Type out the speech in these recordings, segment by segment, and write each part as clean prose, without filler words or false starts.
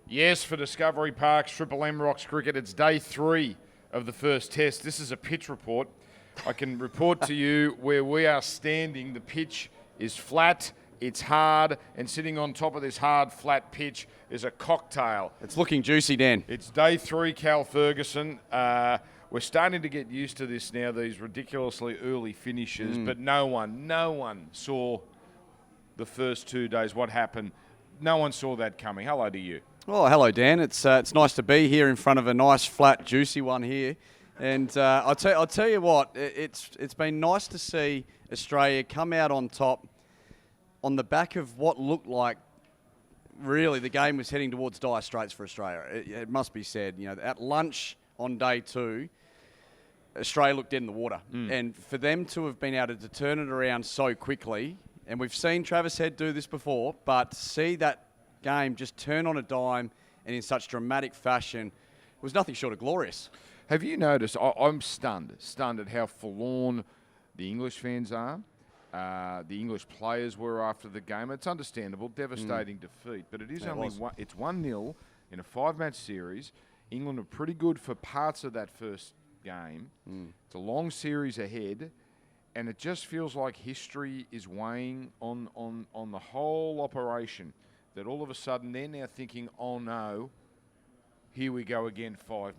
Yes, for Discovery Park's Triple M Rocks Cricket, it's day 3 of the first test. This is a pitch report. I can report to you where we are standing. The pitch is flat, it's hard, and sitting on top of this hard, flat pitch is a cocktail. It's looking juicy, Dan. It's day 3, Cal Ferguson. We're starting to get used to this now, these ridiculously early finishes, but no one saw the first 2 days what happened. No one saw that coming. Hello to you. Oh, hello, Dan. It's nice to be here in front of a nice, flat, juicy one here. And I'll tell you what, it's been nice to see Australia come out on top on the back of what looked like really the game was heading towards dire straits for Australia. It must be said. You know, at lunch on day 2, Australia looked dead in the water. And for them to have been able to turn it around so quickly, and we've seen Travis Head do this before, but see that game just turn on a dime and in such dramatic fashion was nothing short of glorious. Have you noticed, I'm stunned at how forlorn the English fans are. The English players were after the game. It's understandable, devastating defeat, but it is it's 1-0 in a 5-match series. England are pretty good for parts of that first game. It's a long series ahead, and it just feels like history is weighing on the whole operation. That all of a sudden they're now thinking, oh no, here we go again, 5-0.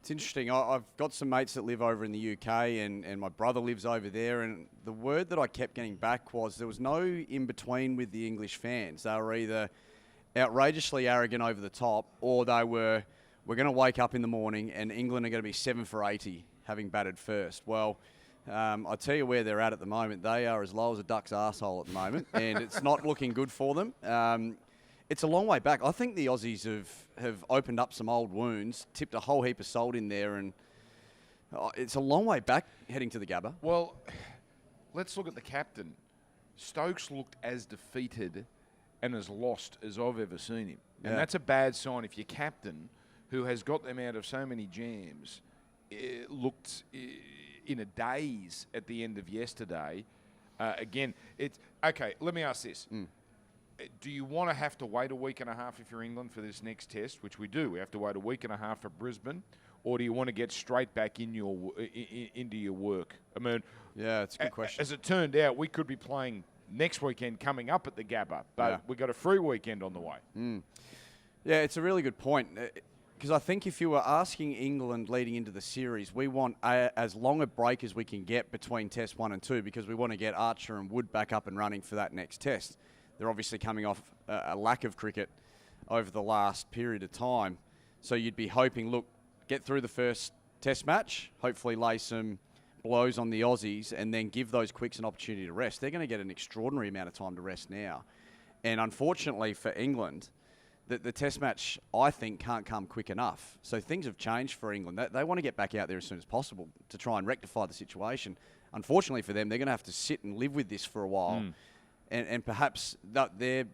It's interesting. I've got some mates that live over in the UK and my brother lives over there, and the word that I kept getting back was there was no in-between with the English fans. They were either outrageously arrogant over the top, or they were, we're going to wake up in the morning and England are going to be 7 for 80, having batted first. Well, I'll tell you where they're at the moment. They are as low as a duck's arsehole at the moment, and it's not looking good for them. It's a long way back. I think the Aussies have opened up some old wounds, tipped a whole heap of salt in there, and it's a long way back heading to the Gaba. Well, let's look at the captain. Stokes looked as defeated and as lost as I've ever seen him. And that's a bad sign if your captain, who has got them out of so many jams, looked in a daze at the end of yesterday. Again, it's... Okay, let me ask this. Do you want to have to wait a week and a half if you're England for this next test, which we do? We have to wait a week and a half for Brisbane, or do you want to get straight back into your work? I mean, yeah, it's a good question. As it turned out, we could be playing next weekend coming up at the Gaba, but we've got a free weekend on the way. Yeah, it's a really good point. Because I think if you were asking England leading into the series, we want as long a break as we can get between Test 1 and 2, because we want to get Archer and Wood back up and running for that next test. They're obviously coming off a lack of cricket over the last period of time. So you'd be hoping, look, get through the first test match, hopefully lay some blows on the Aussies, and then give those quicks an opportunity to rest. They're going to get an extraordinary amount of time to rest now. And unfortunately for England, the test match, I think, can't come quick enough. So things have changed for England. They want to get back out there as soon as possible to try and rectify the situation. Unfortunately for them, they're going to have to sit and live with this for a while. And perhaps their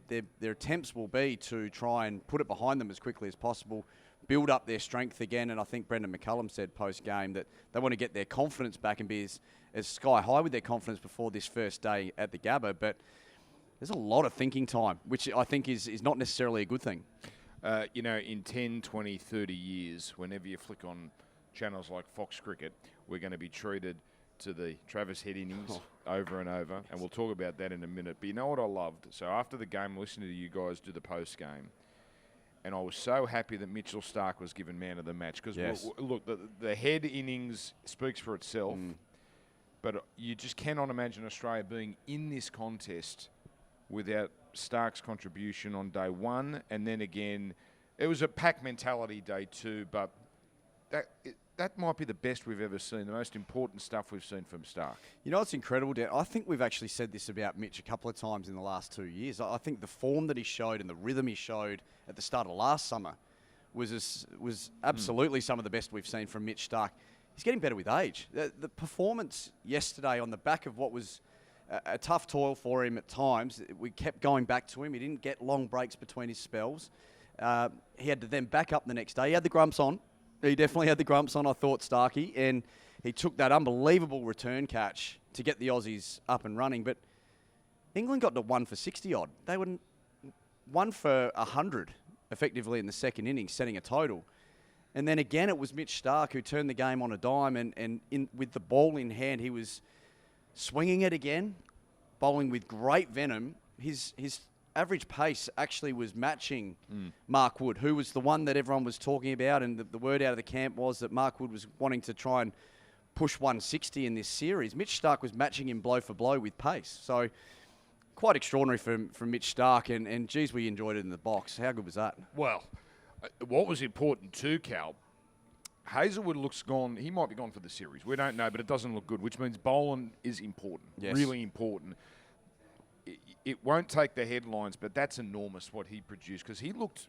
attempts will be to try and put it behind them as quickly as possible, build up their strength again. And I think Brendan McCullum said post-game that they want to get their confidence back and be as sky high with their confidence before this first day at the Gaba. But there's a lot of thinking time, which I think is not necessarily a good thing. You know, in 10, 20, 30 years, whenever you flick on channels like Fox Cricket, we're going to be treated to the Travis Head innings over and over, and we'll talk about that in a minute. But you know what I loved? So after the game, listening to you guys do the post-game, and I was so happy that Mitchell Starc was given man of the match, because, look, the Head innings speaks for itself, but you just cannot imagine Australia being in this contest without Starc's contribution on day 1, and then again, it was a pack mentality day 2, but that might be the best we've ever seen, the most important stuff we've seen from Starc. You know what's incredible, Dan? I think we've actually said this about Mitch a couple of times in the last 2 years. I think the form that he showed and the rhythm he showed at the start of last summer was absolutely some of the best we've seen from Mitch Starc. He's getting better with age. The performance yesterday on the back of what was a tough toil for him at times, we kept going back to him. He didn't get long breaks between his spells. He had to then back up the next day. He had the grumps on. He definitely had the grumps on, I thought, Starkey, and he took that unbelievable return catch to get the Aussies up and running. But England got to 1 for 60 odd. They were 1 for 100 effectively in the second innings, setting a total. And then again, it was Mitch Starc who turned the game on a dime, and with the ball in hand, he was swinging it again, bowling with great venom. His average pace actually was matching Mark Wood, who was the one that everyone was talking about, and the word out of the camp was that Mark Wood was wanting to try and push 160 in this series. Mitch Starc was matching him blow for blow with pace. So quite extraordinary from Mitch Starc, and geez, we enjoyed it in the box. How good was that? Well, what was important too, Cal, Hazelwood looks gone. He might be gone for the series. We don't know, but it doesn't look good, which means Boland is important, really important. It won't take the headlines, but that's enormous what he produced, because he looked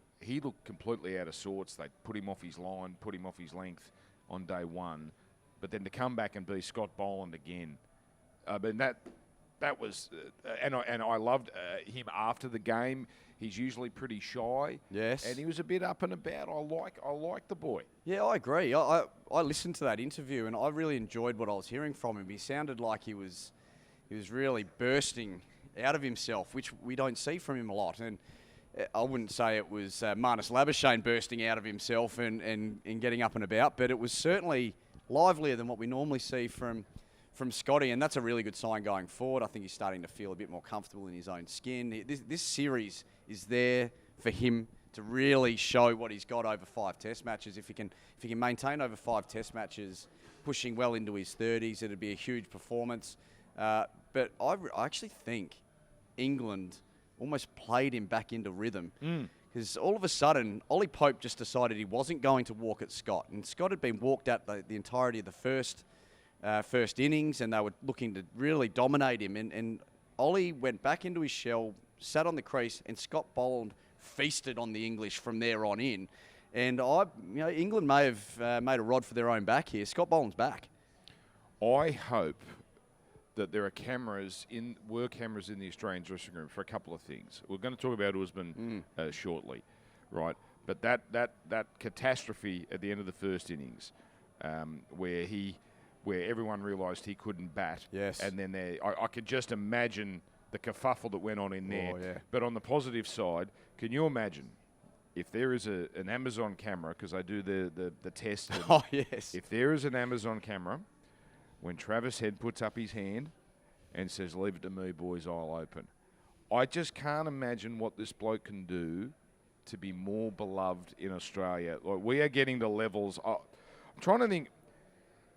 completely out of sorts. They put him off his line, put him off his length on day one, but then to come back and be Scott Boland again, but that was, and I loved him after the game. He's usually pretty shy. Yes. And he was a bit up and about. I like the boy. Yeah, I agree. I listened to that interview, and I really enjoyed what I was hearing from him. He sounded like he was really bursting out of himself, which we don't see from him a lot. And I wouldn't say it was Marnus Labuschagne bursting out of himself and getting up and about, but it was certainly livelier than what we normally see from Scotty, and that's a really good sign going forward. I think he's starting to feel a bit more comfortable in his own skin. This series is there for him to really show what he's got over 5 test matches. If he can maintain over 5 test matches, pushing well into his 30s, it'd be a huge performance. But I actually think England almost played him back into rhythm. Because all of a sudden, Ollie Pope just decided he wasn't going to walk at Scott. And Scott had been walked at the entirety of the first innings, and they were looking to really dominate him. And Ollie went back into his shell, sat on the crease, and Scott Boland feasted on the English from there on in. And England may have made a rod for their own back here. Scott Boland's back. I hope that there are cameras in the Australian dressing room for a couple of things. We're going to talk about Usman shortly, right? But that catastrophe at the end of the first innings, where everyone realised he couldn't bat, yes, and then I could just imagine the kerfuffle that went on in there. Oh, yeah. But on the positive side, can you imagine if there is an Amazon camera, because I do the test? Oh yes. If there is an Amazon camera, when Travis Head puts up his hand and says, "Leave it to me, boys, I'll open," I just can't imagine what this bloke can do to be more beloved in Australia. Like, we are getting to levels. I'm trying to think.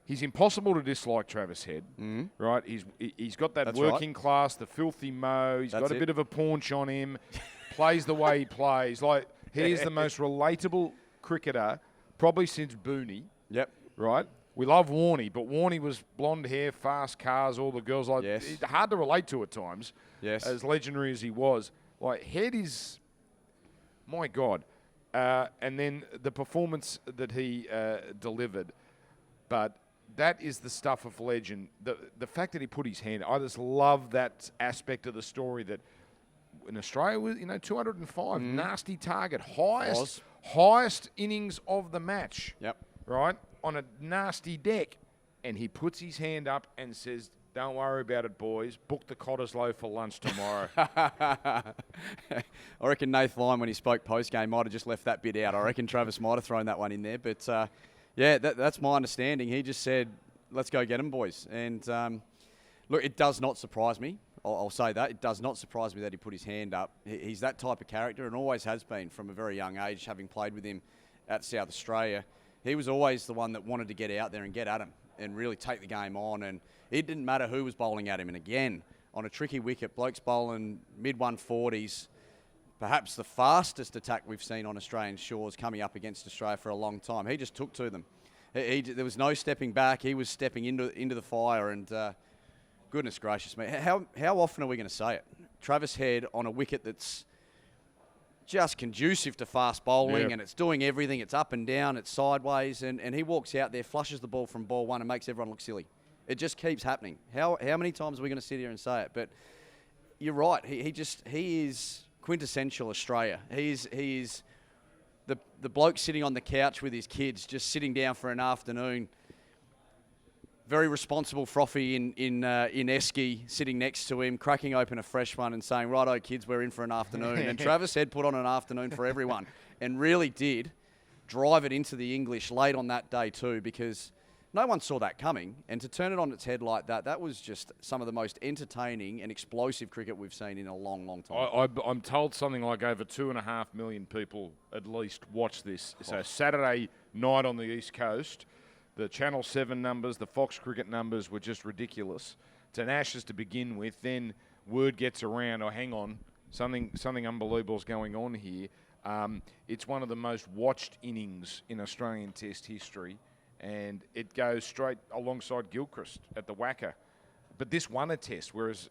He's impossible to dislike, Travis Head, right? He's got that working class, the filthy mo. He's got a bit of a paunch on him. Plays the way he plays. Like, he is the most relatable cricketer probably since Booney. Yep. Right? We love Warney, but Warney was blonde hair, fast cars, all the girls. Like, yes. Hard to relate to at times. Yes. As legendary as he was. Like, Head is, my God. And then the performance that he delivered. But that is the stuff of legend. The fact that he put his hand, I just love that aspect of the story that in Australia, 205, nasty target, highest innings of the match. Yep. Right? On a nasty deck. And he puts his hand up and says, "Don't worry about it, boys. Book the Cottesloe for lunch tomorrow." I reckon Nath Lyon, when he spoke post-game, might have just left that bit out. I reckon Travis might have thrown that one in there. But, yeah, that's my understanding. He just said, "Let's go get them, boys." And, look, it does not surprise me. I'll say that. It does not surprise me that he put his hand up. He's that type of character and always has been from a very young age, having played with him at South Australia. He was always the one that wanted to get out there and get at him and really take the game on. And it didn't matter who was bowling at him. And again, on a tricky wicket, blokes bowling mid-140s, perhaps the fastest attack we've seen on Australian shores coming up against Australia for a long time. He just took to them. There was no stepping back. He was stepping into the fire. And goodness gracious me, how often are we going to say it? Travis Head on a wicket that's just conducive to fast bowling, and it's doing everything. It's up and down, it's sideways, and he walks out there, flushes the ball from ball one and makes everyone look silly. It just keeps happening. How many times are we going to sit here and say it? But you're right. He is quintessential Australia. He is the bloke sitting on the couch with his kids, just sitting down for an afternoon. Very responsible Frothy in Esky sitting next to him, cracking open a fresh one and saying, "Righto, kids, we're in for an afternoon." And Travis Head put on an afternoon for everyone. and really did drive it into the English late on that day too, because no one saw that coming. And to turn it on its head like that, that was just some of the most entertaining and explosive cricket we've seen in a long, long time. I'm told something like over 2.5 million people at least watched this. So Saturday night on the East Coast, the Channel 7 numbers, the Fox Cricket numbers were just ridiculous. It's an Ashes to begin with. Then word gets around, oh, hang on, something unbelievable is going on here. It's one of the most watched innings in Australian Test history, and it goes straight alongside Gilchrist at the whacker. But this won a Test, whereas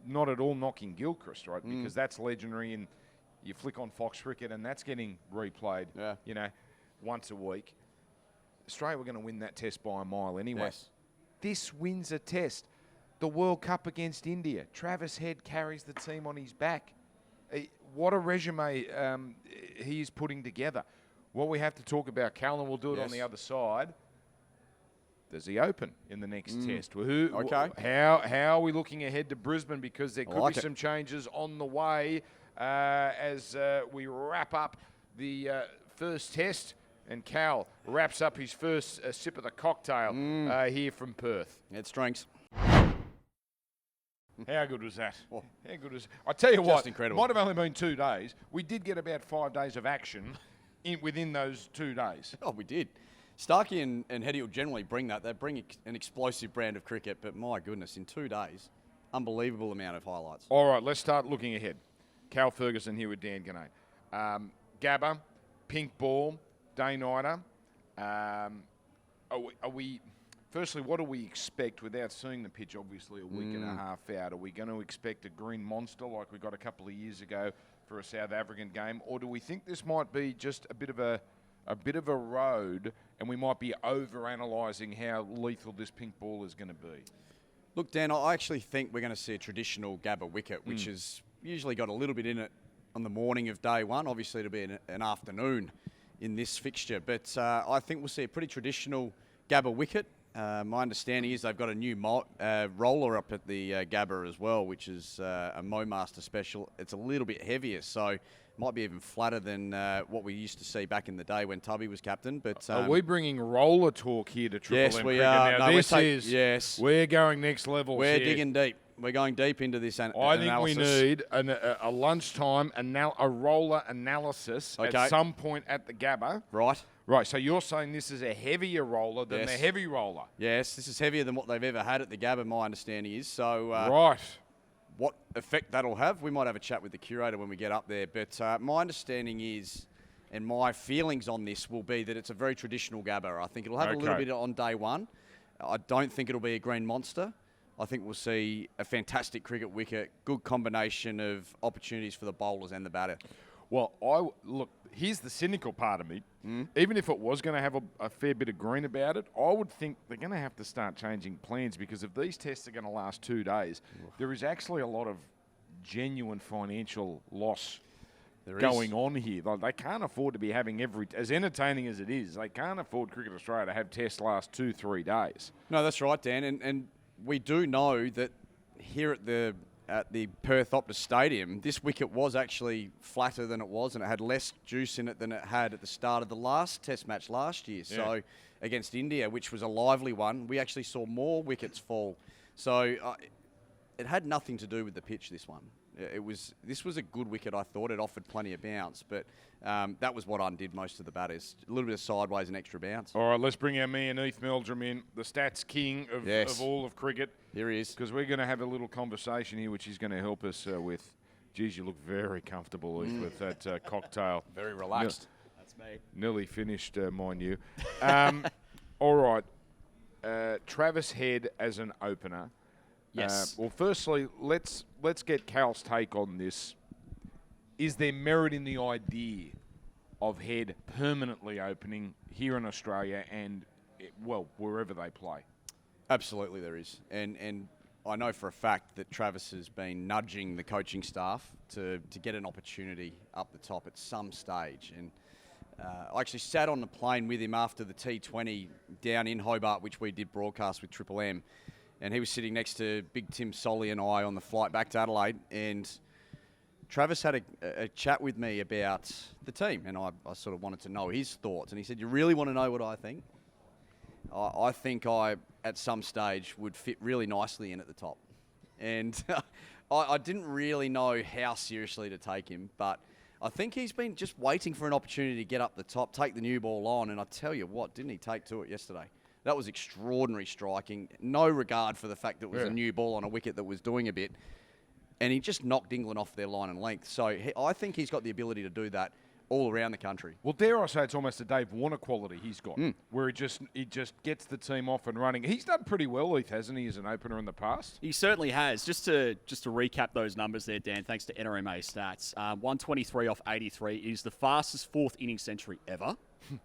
not at all knocking Gilchrist, right? Because that's legendary, and you flick on Fox Cricket, and that's getting replayed, once a week. Australia were going to win that Test by a mile anyway. Yes. This wins a Test. The World Cup against India. Travis Head carries the team on his back. What a resume he is putting together. What we have to talk about, Callum, we'll do it on the other side. Does he open in the next Test? Okay. How are we looking ahead to Brisbane? Because there could be some changes on the way as we wrap up the first Test. And Cal wraps up his first sip of the cocktail here from Perth. It's drinks. How good was that? How good was? I tell you what, incredible. Might have only been 2 days. We did get about 5 days of action within those 2 days. Oh, we did. Starkey and Heady will generally bring that. They bring an explosive brand of cricket, but my goodness, in 2 days, unbelievable amount of highlights. All right, let's start looking ahead. Cal Ferguson here with Dan Ginnane. Gaba, pink ball, day-nighter. Are we... Firstly, what do we expect without seeing the pitch, obviously, a week and a half out? Are we going to expect a green monster like we got a couple of years ago for a South African game? Or do we think this might be just a bit of a road and we might be over-analysing how lethal this pink ball is going to be? Look, Dan, I actually think we're going to see a traditional Gaba wicket, which has usually got a little bit in it on the morning of day one. Obviously, it'll be an afternoon in this fixture. But I think we'll see a pretty traditional Gaba wicket. My understanding is they've got a new roller up at the Gaba as well, which is a MoMaster special. It's a little bit heavier, so might be even flatter than what we used to see back in the day when Tubby was captain. But are we bringing roller talk here to Triple yes, M we cricket? are. Now, No, we're going next level. We're digging deep. We're going deep into this analysis. I think we need a lunchtime a roller analysis at some point at the Gaba. Right, so you're saying this is a heavier roller than the heavy roller? Yes, this is heavier than what they've ever had at the Gaba, my understanding is. So, right. What effect that'll have, we might have a chat with the curator when we get up there. But my understanding is, and my feelings on this will be that it's a very traditional Gaba. I think it'll have a little bit on day one. I don't think it'll be a green monster. I think we'll see a fantastic cricket wicket, good combination of opportunities for the bowlers and the batter. Well, look, here's the cynical part of me. Even if it was going to have a fair bit of green about it, I would think they're going to have to start changing plans, because if these tests are going to last 2 days, there is actually a lot of genuine financial loss going on here. They can't afford to be having as entertaining as it is, they can't afford Cricket Australia to have tests last 2-3 days. No, that's right, Dan. And we do know that here at the Perth Optus Stadium, this wicket was actually flatter than it was, and it had less juice in it than it had at the start of the last Test match last year. Yeah. So against India, which was a lively one, we actually saw more wickets fall. So it had nothing to do with the pitch, this one. This was a good wicket, I thought. It offered plenty of bounce, but that was what undid most of the batters. A little bit of sideways and extra bounce. All right, let's bring our man Heath Meldrum in, the stats king of all of cricket. Here he is. Because we're going to have a little conversation here, which he's going to help us with. Geez, you look very comfortable, Heath, with that cocktail. Very relaxed. That's me. Nearly finished, mind you. All right, Travis Head as an opener. Yes. Well, firstly, let's get Cal's take on this. Is there merit in the idea of Head permanently opening here in Australia and, wherever they play? Absolutely there is. And I know for a fact that Travis has been nudging the coaching staff to get an opportunity up the top at some stage. And I actually sat on the plane with him after the T20 down in Hobart, which we did broadcast with Triple M. And he was sitting next to Big Tim Solly and I on the flight back to Adelaide. And Travis had a chat with me about the team, and I sort of wanted to know his thoughts. And he said, "You really want to know what I think? I think I, at some stage, would fit really nicely in at the top." And I didn't really know how seriously to take him, but I think he's been just waiting for an opportunity to get up the top, take the new ball on, and I tell you what, didn't he take to it yesterday? That was extraordinary striking. No regard for the fact that it was a new ball on a wicket that was doing a bit. And he just knocked England off their line and length. So I think he's got the ability to do that all around the country. Well, dare I say it's almost a Dave Warner quality he's got, where he just gets the team off and running. He's done pretty well, Heath, hasn't he, as an opener in the past? He certainly has. Just to recap those numbers there, Dan, thanks to NRMA stats. 123 off 83 is the fastest fourth innings century ever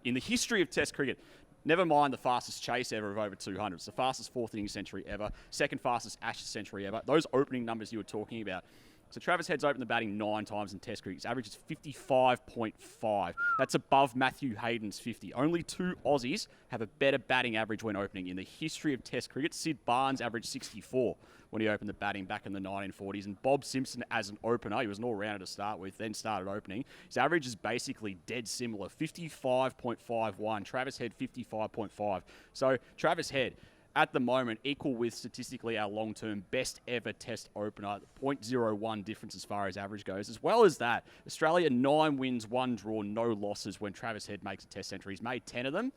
in the history of Test cricket. Never mind the fastest chase ever of over 200. It's the fastest fourth innings century ever, second fastest Ashes century ever. Those opening numbers you were talking about. So Travis Head's opened the batting 9 times in Test cricket. His average is 55.5. That's above Matthew Hayden's 50. Only 2 Aussies have a better batting average when opening in the history of Test cricket. Sid Barnes averaged 64 when he opened the batting back in the 1940s. And Bob Simpson as an opener, he was an all-rounder to start with, then started opening. His average is basically dead similar, 55.51. Travis Head, 55.5. So Travis Head, at the moment, equal with statistically our long-term best ever Test opener, 0.01 difference as far as average goes. As well as that, Australia 9 wins, 1 draw, no losses when Travis Head makes a Test century. He's made 10 of them,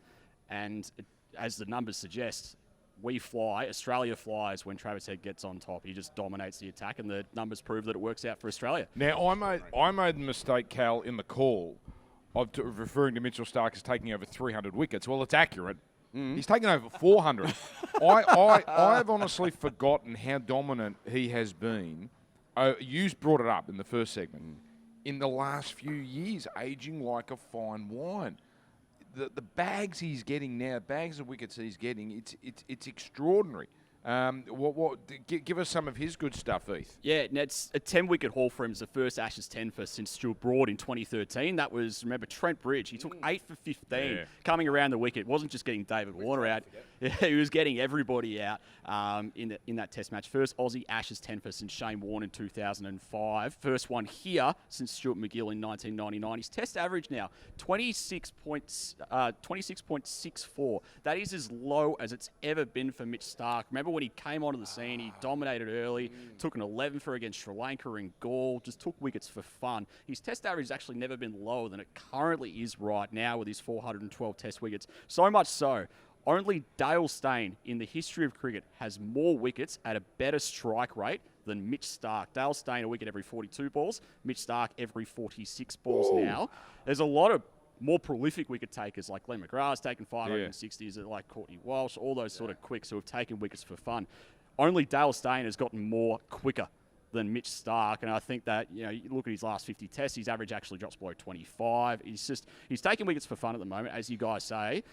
and as the numbers suggest, we fly, Australia flies when Travis Head gets on top. He just dominates the attack, and the numbers prove that it works out for Australia. Now, I made the mistake, Cal, in the call of referring to Mitchell Starc as taking over 300 wickets. Well, it's accurate. He's taken over 400. I've honestly forgotten how dominant he has been. You brought it up in the first segment. In the last few years, aging like a fine wine. The bags he's getting now, bags of wickets he's getting, it's extraordinary. Give us some of his good stuff, Heath. Yeah, it's a 10-wicket haul for him. It's the first Ashes 10 for since Stuart Broad in 2013. That was, remember, Trent Bridge. He took 8 for 15 coming around the wicket. Wasn't just getting David Warner out. He was getting everybody out in that Test match. First Aussie Ashes 10 for since Shane Warne in 2005. First one here since Stuart McGill in 1999. His Test average now, 26.64. That is as low as it's ever been for Mitch Starc. Remember when he came onto the scene, he dominated early, took an 11 for against Sri Lanka and Gaul, just took wickets for fun. His Test average has actually never been lower than it currently is right now with his 412 Test wickets. So much so, only Dale Steyn in the history of cricket has more wickets at a better strike rate than Mitch Starc. Dale Steyn a wicket every 42 balls, Mitch Starc every 46 balls now. There's a lot of more prolific wicket takers like Glenn McGrath's taken 560s, like Courtney Walsh, all those sort of quicks who have taken wickets for fun. Only Dale Steyn has gotten more quicker than Mitch Starc, and I think that, you look at his last 50 tests, his average actually drops below 25. He's taking wickets for fun at the moment, as you guys say,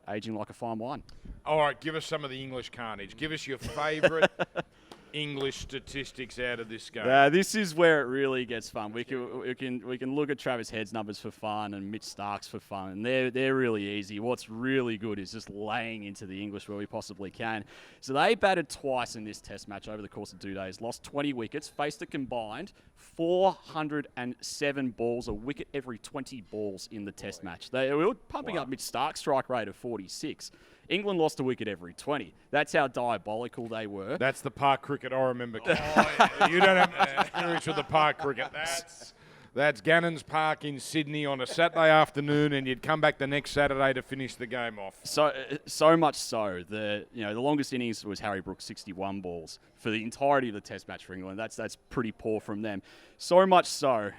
aging like a fine wine. All right, give us some of the English carnage. Give us your favourite English statistics out of this game. This is where it really gets fun. We can look at Travis Head's numbers for fun and Mitch Starc's for fun, and they're really easy. What's really good is just laying into the English where we possibly can. So they batted twice in this Test match over the course of 2 days, lost 20 wickets, faced a combined 407 balls, a wicket every 20 balls in the Test match. They were pumping up Mitch Starc's strike rate of 46. England lost a wicket every 20. That's how diabolical they were. That's the park cricket I remember. You don't have experience with the park cricket. That's Gannon's Park in Sydney on a Saturday afternoon, and you'd come back the next Saturday to finish the game off. So much so, the longest innings was Harry Brooks, 61 balls for the entirety of the Test match for England. That's pretty poor from them. So much so,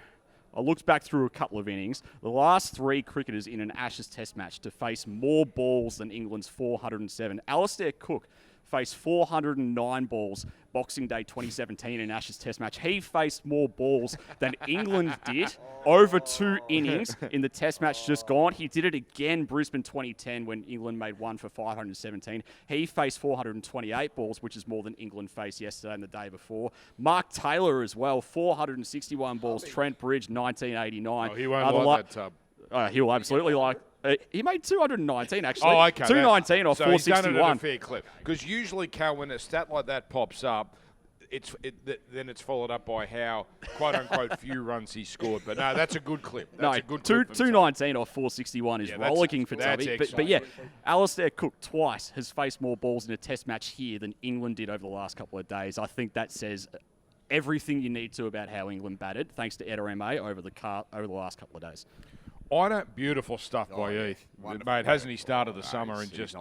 I looked back through a couple of innings. The last 3 cricketers in an Ashes Test match to face more balls than England's 407. Alastair Cook faced 409 balls Boxing Day 2017 in Ashes Test match. He faced more balls than England did over 2 innings in the Test match just gone. He did it again Brisbane 2010 when England made 1 for 517. He faced 428 balls, which is more than England faced yesterday and the day before. Mark Taylor as well, 461 balls. Trent Bridge, 1989. Oh, he won't like that tub. He'll absolutely like. He made 219 actually. Oh, okay. 219 or so 461. He's done it at a fair clip. Because usually, Cal, when a stat like that pops up, then it's followed up by how quote unquote few runs he scored. But no, that's a good clip. That's No, a good clip. 219 off 461 is rollicking for that's Tubby. But yeah, Alistair Cook twice has faced more balls in a test match here than England did over the last couple of days. I think that says everything you need to about how England batted, thanks to Ed Reme over the last couple of days. Beautiful stuff by Heath. Mate, hasn't he started the summer and just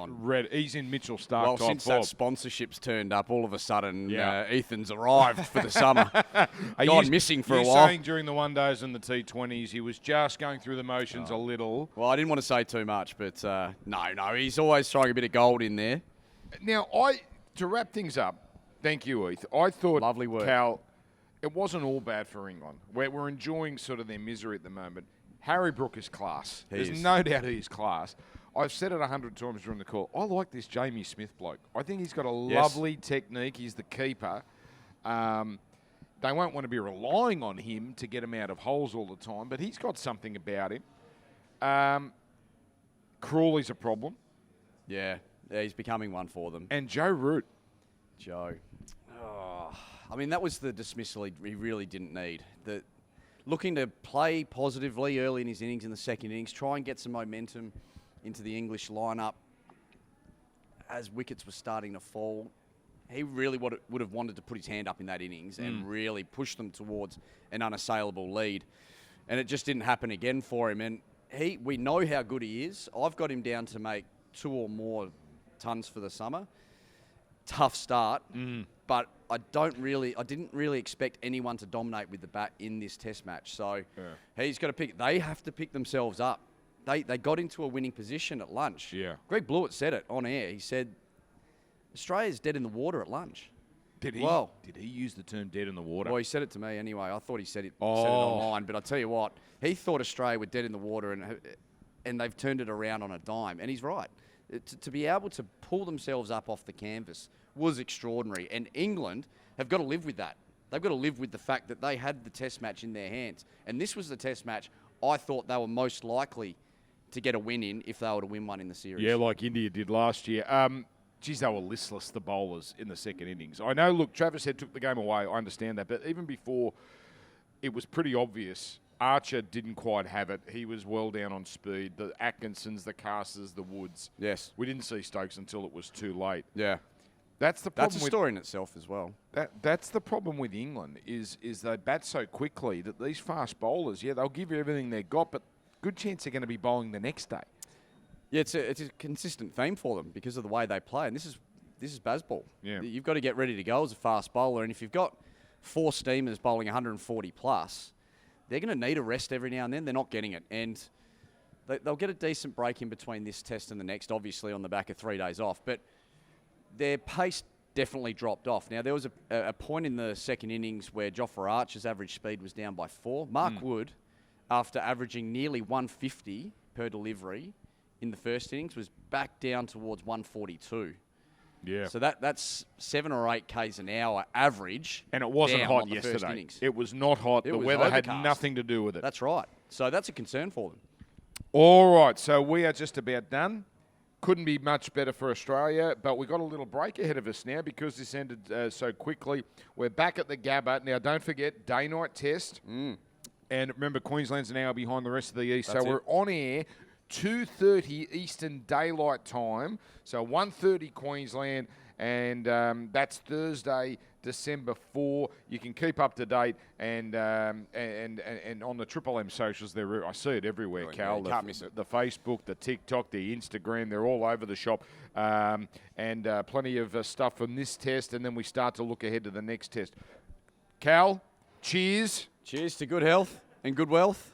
he's in Mitchell Starc Well, type since form. that sponsorship's turned up, all of a sudden Ethan's arrived for the summer. Gone missing for a while. You're saying during the one-days and the T20s he was just going through the motions a little. Well, I didn't want to say too much, but no, he's always throwing a bit of gold in there. Now, to wrap things up, thank you, Heath. I thought, lovely work, Cal, it wasn't all bad for England. We're enjoying sort of their misery at the moment. Harry Brook is class. There's no doubt he's class. I've said it 100 times during the call. I like this Jamie Smith bloke. I think he's got a lovely technique. He's the keeper. They won't want to be relying on him to get him out of holes all the time, but he's got something about him. Crawley's a problem. Yeah, he's becoming one for them. And Joe Root. I mean, that was the dismissal he really didn't need. Looking to play positively early in his innings, in the second innings, try and get some momentum into the English lineup as wickets were starting to fall. He really would have wanted to put his hand up in that innings and really push them towards an unassailable lead. And it just didn't happen again for him. And we know how good he is. I've got him down to make 2 or more tons for the summer. Tough start, but I didn't really expect anyone to dominate with the bat in this test match. So he's got to they have to pick themselves up. They got into a winning position at lunch. Yeah. Greg Blewett said it on air. He said, Australia's dead in the water at lunch. Did he? Well, did he use the term dead in the water? Well, he said it to me anyway. I thought he said it online, but I tell you what, he thought Australia were dead in the water and they've turned it around on a dime. And he's right. To be able to pull themselves up off the canvas was extraordinary. And England have got to live with that. They've got to live with the fact that they had the test match in their hands. And this was the test match I thought they were most likely to get a win in if they were to win one in the series. Yeah, like India did last year. Geez, they were listless, the bowlers, in the second innings. I know, look, Travis Head took the game away. I understand that. But even before, it was pretty obvious. Archer didn't quite have it. He was well down on speed. The Atkinsons, the Casters, the Woods. Yes. We didn't see Stokes until it was too late. Yeah. That's the problem. That's a story in itself as well. That's the problem with England is they bat so quickly that these fast bowlers, they'll give you everything they've got, but good chance they're going to be bowling the next day. Yeah, it's a consistent theme for them because of the way they play, and this is Bazball. Yeah. You've got to get ready to go as a fast bowler, and if you've got 4 steamers bowling 140 plus, they're going to need a rest every now and then. They're not getting it, and they'll get a decent break in between this test and the next, obviously on the back of 3 days off, but their pace definitely dropped off. Now, there was a point in the second innings where Jofra Archer's average speed was down by 4. Mark Wood, after averaging nearly 150 per delivery in the first innings, was back down towards 142. Yeah. So that's 7 or 8 Ks an hour average. And it wasn't down hot on the first yesterday. innings. It was not hot. The was weather had overcast. nothing to do with it. That's right. So that's a concern for them. All right, so we are just about done. Couldn't be much better for Australia, but we've got a little break ahead of us now because this ended so quickly. We're back at the Gaba. Now, don't forget, day-night test. And remember, Queensland's an hour behind the rest of the East. That's so we're on air 2:30 Eastern Daylight Time. So 1:30 Queensland, and that's Thursday, December 4. You can keep up to date and on the Triple M socials. I see it everywhere, Cal. You can't miss it. The Facebook, the TikTok, the Instagram, they're all over the shop. And plenty of stuff from this test, and then we start to look ahead to the next test. Cal, cheers. Cheers to good health and good wealth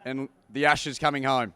and the Ashes coming home.